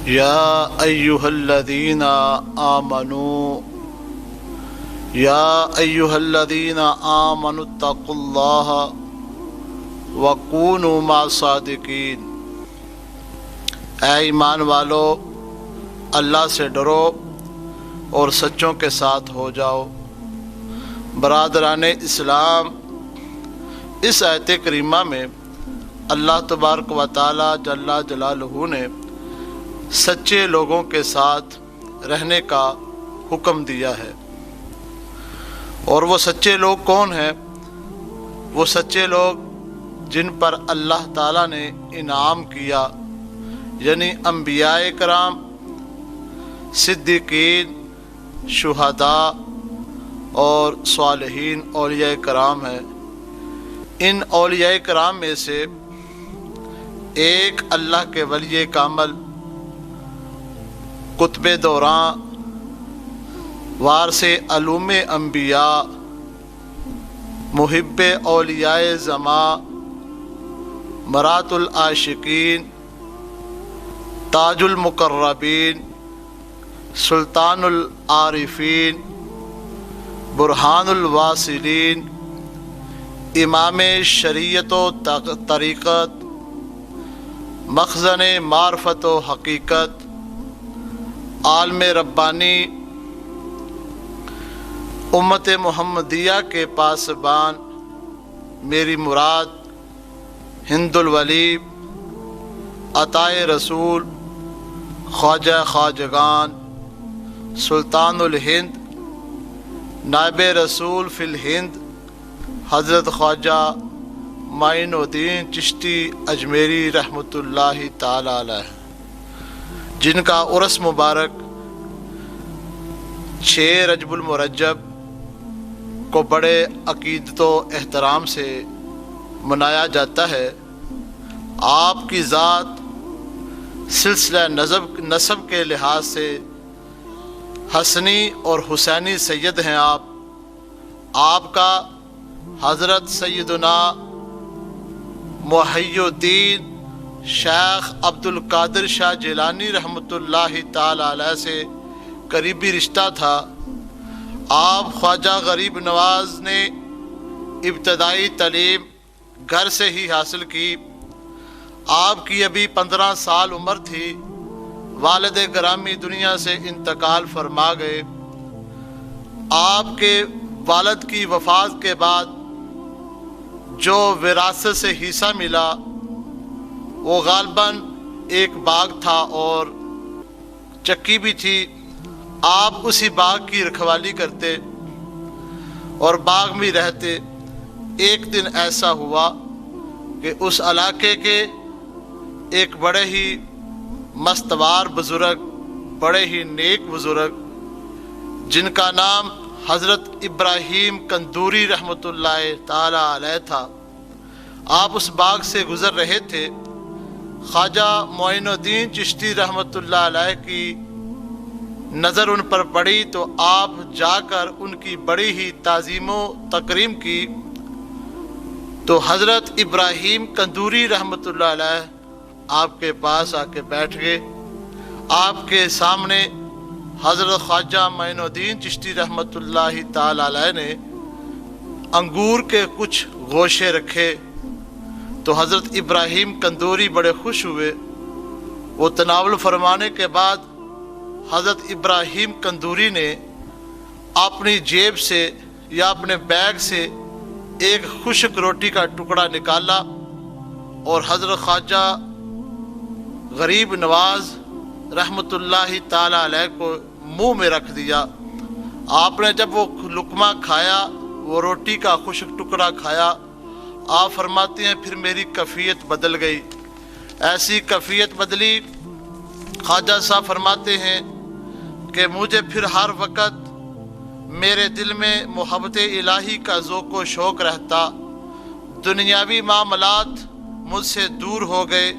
یا ایہا الذین آمنوا اتقوا اللہ وکونوا مع الصادقین۔ اے ایمان والو، اللہ سے ڈرو اور سچوں کے ساتھ ہو جاؤ۔ برادران اسلام، اس آیت کریمہ میں اللہ تبارک و تعالی جل جلالہ نے سچے لوگوں کے ساتھ رہنے کا حکم دیا ہے۔ اور وہ سچے لوگ کون ہیں؟ وہ سچے لوگ جن پر اللہ تعالیٰ نے انعام کیا، یعنی انبیاء کرام، صدیقین، شہداء اور صالحین اولیاء کرام ہیں۔ ان اولیاء کرام میں سے ایک اللہ کے ولی کامل، قطب دوراں، وارث علوم انبیاء، محب اولیاء زماں، مرات العاشقین، تاج المقربین، سلطان العارفین، برہان الواصلین، امام شریعت و طریقت، مخزن معرفت و حقیقت، عالم ربانی، امت محمدیہ کے پاسبان، میری مراد، ہند الولی، عطائے رسول، خواجہ خواجگان، سلطان الہند، نائب رسول فی الہند، حضرت خواجہ معین الدین چشتی اجمیری رحمۃ اللہ تعالی علیہ، جن کا عرس مبارک 6 رجب المرجب کو بڑے عقیدت و احترام سے منایا جاتا ہے۔ آپ کی ذات سلسلہ نسب کے لحاظ سے حسنی اور حسینی سید ہیں۔ آپ کا حضرت سیدنا محی الدین شیخ عبد القادر شاہ جیلانی رحمۃ اللہ تعالی علیہ سے قریبی رشتہ تھا۔ آپ خواجہ غریب نواز نے ابتدائی تعلیم گھر سے ہی حاصل کی۔ آپ کی ابھی 15 سال عمر تھی، والد گرامی دنیا سے انتقال فرما گئے۔ آپ کے والد کی وفات کے بعد جو وراثت سے حصہ ملا وہ غالباً ایک باغ تھا اور چکی بھی تھی۔ آپ اسی باغ کی رکھوالی کرتے اور باغ میں رہتے۔ ایک دن ایسا ہوا کہ اس علاقے کے ایک بڑے ہی مستوار بزرگ، بڑے ہی نیک بزرگ، جن کا نام حضرت ابراہیم قندوری رحمۃ اللہ تعالی علیہ تھا، آپ اس باغ سے گزر رہے تھے۔ خواجہ معین الدین چشتی رحمۃ اللہ علیہ کی نظر ان پر پڑی تو آپ جا کر ان کی بڑی ہی تعظیم و تکریم کی۔ تو حضرت ابراہیم قندوری رحمۃ اللہ علیہ آپ کے پاس آ کے بیٹھ گئے۔ آپ کے سامنے حضرت خواجہ معین الدین چشتی رحمۃ اللہ تعالی علیہ نے انگور کے کچھ گوشے رکھے تو حضرت ابراہیم قندوری بڑے خوش ہوئے۔ وہ تناول فرمانے کے بعد حضرت ابراہیم قندوری نے اپنی جیب سے یا اپنے بیگ سے ایک خشک روٹی کا ٹکڑا نکالا اور حضرت خواجہ غریب نواز رحمۃ اللہ تعالی علیہ کو منہ میں رکھ دیا۔ آپ نے جب وہ لقمہ کھایا، وہ روٹی کا خشک ٹکڑا کھایا، آپ فرماتے ہیں پھر میری کیفیت بدل گئی۔ ایسی کیفیت بدلی، خواجہ صاحب فرماتے ہیں کہ مجھے پھر ہر وقت میرے دل میں محبت الہی کا ذوق و شوق رہتا، دنیاوی معاملات مجھ سے دور ہو گئے۔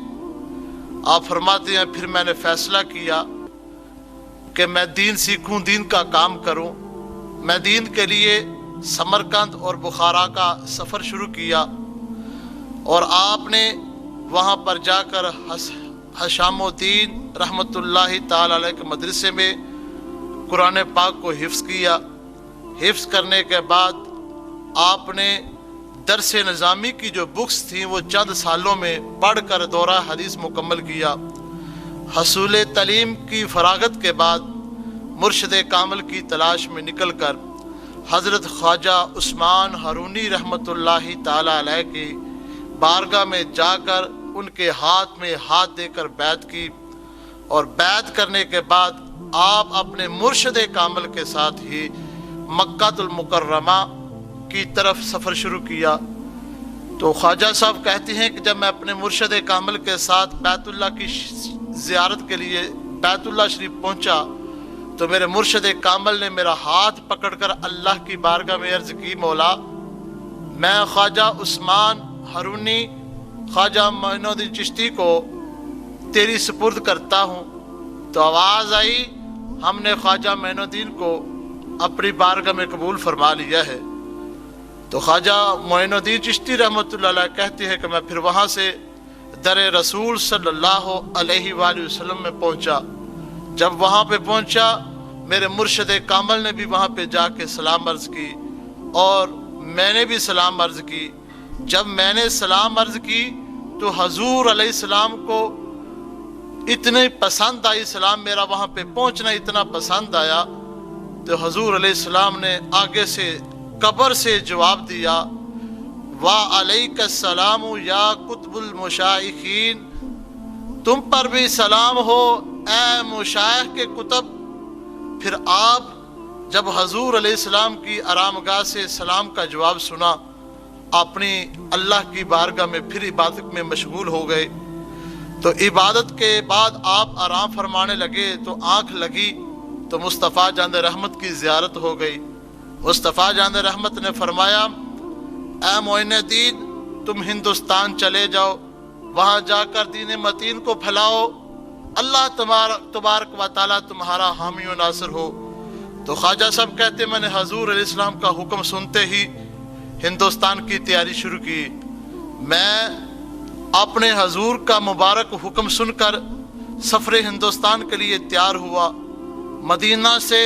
آپ فرماتے ہیں پھر میں نے فیصلہ کیا کہ میں دین سیکھوں، دین کا کام کروں۔ میں دین کے لیے سمرقند اور بخارا کا سفر شروع کیا اور آپ نے وہاں پر جا کر حشام الدین رحمۃ اللہ تعالی علیہ کے مدرسے میں قرآن پاک کو حفظ کیا۔ حفظ کرنے کے بعد آپ نے درس نظامی کی جو بکس تھیں وہ چند سالوں میں پڑھ کر دورہ حدیث مکمل کیا۔ حصول تعلیم کی فراغت کے بعد مرشد کامل کی تلاش میں نکل کر حضرت خواجہ عثمان ہارونی رحمۃ اللہ تعالی علیہ کی بارگاہ میں جا کر ان کے ہاتھ میں ہاتھ دے کر بیعت کی، اور بیعت کرنے کے بعد آپ اپنے مرشد کامل کے ساتھ ہی مکہ المکرمہ کی طرف سفر شروع کیا۔ تو خواجہ صاحب کہتے ہیں کہ جب میں اپنے مرشد کامل کے ساتھ بیت اللہ کی زیارت کے لیے بیت اللہ شریف پہنچا تو میرے مرشد کامل نے میرا ہاتھ پکڑ کر اللہ کی بارگاہ میں عرض کی، مولا میں خواجہ عثمان ہارونی خواجہ معین الدین چشتی کو تیری سپرد کرتا ہوں۔ تو آواز آئی، ہم نے خواجہ معین الدین کو اپنی بارگاہ میں قبول فرما لیا ہے۔ تو خواجہ معین الدین چشتی رحمۃ اللہ علیہ کہتے ہیں کہ میں پھر وہاں سے در رسول صلی اللہ علیہ وآلہ وسلم میں پہنچا۔ جب وہاں پہ پہنچا میرے مرشد کامل نے بھی وہاں پہ جا کے سلام عرض کی اور میں نے بھی سلام عرض کی۔ جب میں نے سلام عرض کی تو حضور علیہ السلام کو اتنی پسند آئی، سلام میرا وہاں پہ پہنچنا اتنا پسند آیا تو حضور علیہ السلام نے آگے سے قبر سے جواب دیا، وَعَلَيْكَ السَّلَامُ یا قطب المشائخین، تم پر بھی سلام ہو اے مشائخ کے کتب۔ پھر آپ جب حضور علیہ السلام کی آرامگاہ سے سلام کا جواب سنا، اپنی اللہ کی بارگاہ میں پھر عبادت میں مشغول ہو گئے۔ تو عبادت کے بعد آپ آرام فرمانے لگے تو آنکھ لگی تو مصطفیٰ جان رحمت کی زیارت ہو گئی۔ مصطفیٰ جان رحمت نے فرمایا، اے معین الدین تم ہندوستان چلے جاؤ، وہاں جا کر دین متین کو پھیلاؤ، اللہ تبارک و تعالیٰ تمہارا حامی و ناصر ہو۔ تو خواجہ صاحب کہتے میں نے حضور علیہ السلام کا حکم سنتے ہی ہندوستان کی تیاری شروع کی۔ میں اپنے حضور کا مبارک حکم سن کر سفر ہندوستان کے لیے تیار ہوا۔ مدینہ سے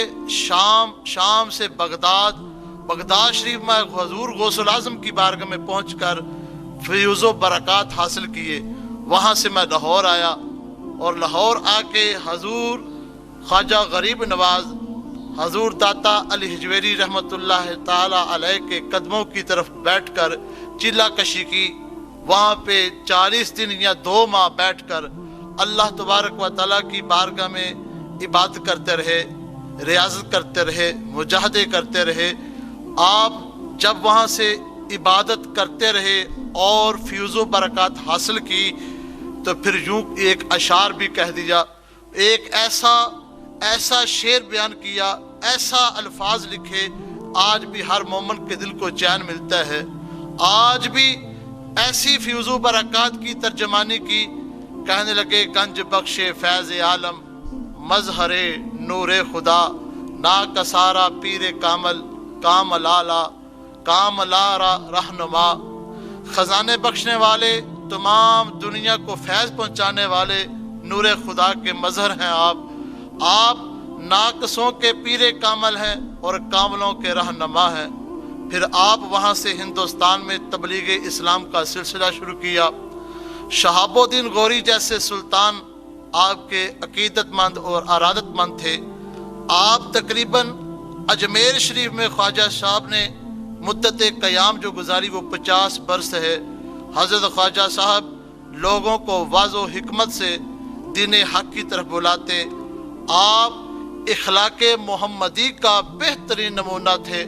شام سے بغداد شریف میں حضور غوث الاعظم کی بارگاہ میں پہنچ کر فیض و برکات حاصل کیے۔ وہاں سے میں لاہور آیا اور لاہور آ کے حضور خواجہ غریب نواز حضور داتا علی حجویری رحمۃ اللہ تعالی علیہ کے قدموں کی طرف بیٹھ کر چلہ کشی کی۔ وہاں پہ 40 دن یا 2 ماہ بیٹھ کر اللہ تبارک و تعالیٰ کی بارگاہ میں عبادت کرتے رہے، ریاضت کرتے رہے، مجاہدے کرتے رہے۔ آپ جب وہاں سے عبادت کرتے رہے اور فیض و برکات حاصل کی تو پھر یوں ایک اشعار بھی کہہ دیا، ایک ایسا شعر بیان کیا، ایسا الفاظ لکھے، آج بھی ہر مومن کے دل کو چین ملتا ہے۔ آج بھی ایسی فیض و برکات کی ترجمانی کی، کہنے لگے گنج بخش فیض عالم، مظہر نور خدا، نا کسارا پیر کامل، کام لارا رہنما، خزانے بخشنے والے، تمام دنیا کو فیض پہنچانے والے نور خدا کے مظہر ہیں آپ ناقصوں کے پیر کامل ہیں اور کاملوں کے رہنما ہیں۔ پھر آپ وہاں سے ہندوستان میں تبلیغ اسلام کا سلسلہ شروع کیا۔ شہاب الدین غوری جیسے سلطان آپ کے عقیدت مند اور ارادت مند تھے۔ آپ تقریباً اجمیر شریف میں خواجہ صاحب نے مدت قیام جو گزاری وہ 50 برس ہے۔ حضرت خواجہ صاحب لوگوں کو واضح و حکمت سے دین حق کی طرف بلاتے۔ آپ اخلاق محمدی کا بہترین نمونہ تھے،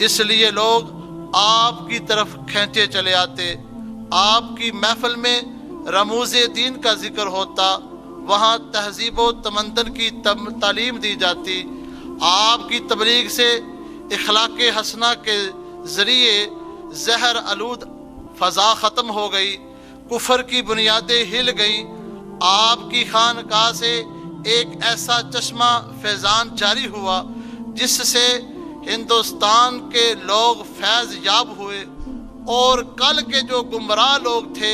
اس لیے لوگ آپ کی طرف کھینچے چلے آتے۔ آپ کی محفل میں رموز دین کا ذکر ہوتا، وہاں تہذیب و تمدن کی تعلیم دی جاتی۔ آپ کی تبلیغ سے اخلاق حسنہ کے ذریعے زہر آلود فضا ختم ہو گئی، کفر کی بنیادیں ہل گئیں۔ آپ کی خانقاہ سے ایک ایسا چشمہ فیضان جاری ہوا جس سے ہندوستان کے لوگ فیض یاب ہوئے، اور کل کے جو گمراہ لوگ تھے،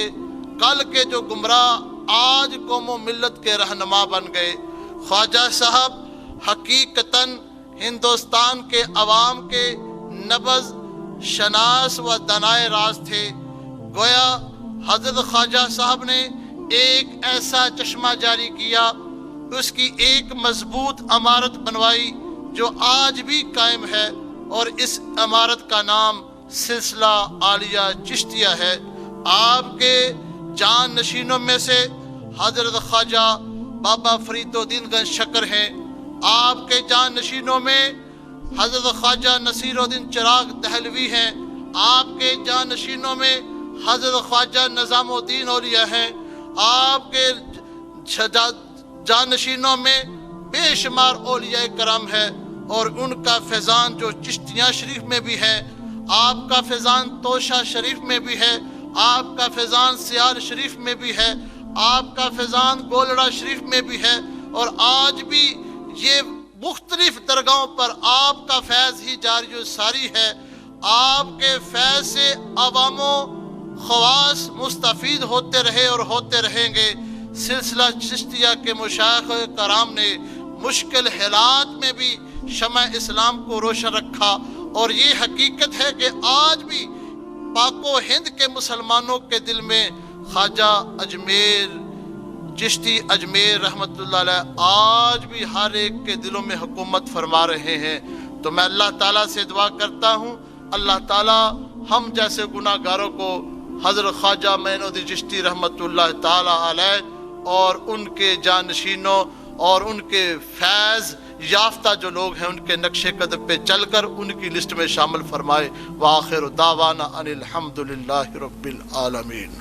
کل کے جو گمراہ آج قوم و ملت کے رہنما بن گئے۔ خواجہ صاحب حقیقتاً ہندوستان کے عوام کے نبض شناس و دانائے راز تھے۔ گویا حضرت خواجہ صاحب نے ایک ایسا چشمہ جاری کیا، اس کی ایک مضبوط عمارت بنوائی جو آج بھی قائم ہے، اور اس عمارت کا نام سلسلہ عالیہ چشتیہ ہے۔ آپ کے جان نشینوں میں سے حضرت خواجہ بابا فرید الدین گنج شکر ہیں۔ آپ کے جان نشینوں میں حضرت خواجہ نصیر الدین چراغ دہلوی ہیں۔ آپ کے جان نشینوں میں حضرت خواجہ نظام الدین اولیاء ہیں۔ آپ کے جان نشینوں میں بے شمار اولیاء کرام ہے، اور ان کا فیضان جو چشتیاں شریف میں بھی ہے، آپ کا فیضان توشہ شریف میں بھی ہے، آپ کا فیضان سیال شریف میں بھی ہے، آپ کا فیضان گولڑا شریف میں بھی ہے، اور آج بھی یہ مختلف درگاہوں پر آپ کا فیض ہی جاری و ساری ہے۔ آپ کے فیض سے عوام و خواص مستفید ہوتے رہے اور ہوتے رہیں گے۔ سلسلہ چشتیہ کے مشائخ کرام نے مشکل حالات میں بھی شمع اسلام کو روشن رکھا، اور یہ حقیقت ہے کہ آج بھی پاک و ہند کے مسلمانوں کے دل میں خواجہ اجمیر چشتی اجمیر رحمۃ اللہ علیہ آج بھی ہر ایک کے دلوں میں حکومت فرما رہے ہیں۔ تو میں اللہ تعالیٰ سے دعا کرتا ہوں، اللہ تعالیٰ ہم جیسے گناہ گاروں کو حضرت خواجہ معین الدین چشتی رحمۃ اللہ تعالیٰ علیہ اور ان کے جانشینوں اور ان کے فیض یافتہ جو لوگ ہیں ان کے نقش قدم پہ چل کر ان کی لسٹ میں شامل فرمائے۔ وآخر دعوانا ان الحمد للہ رب العالمین۔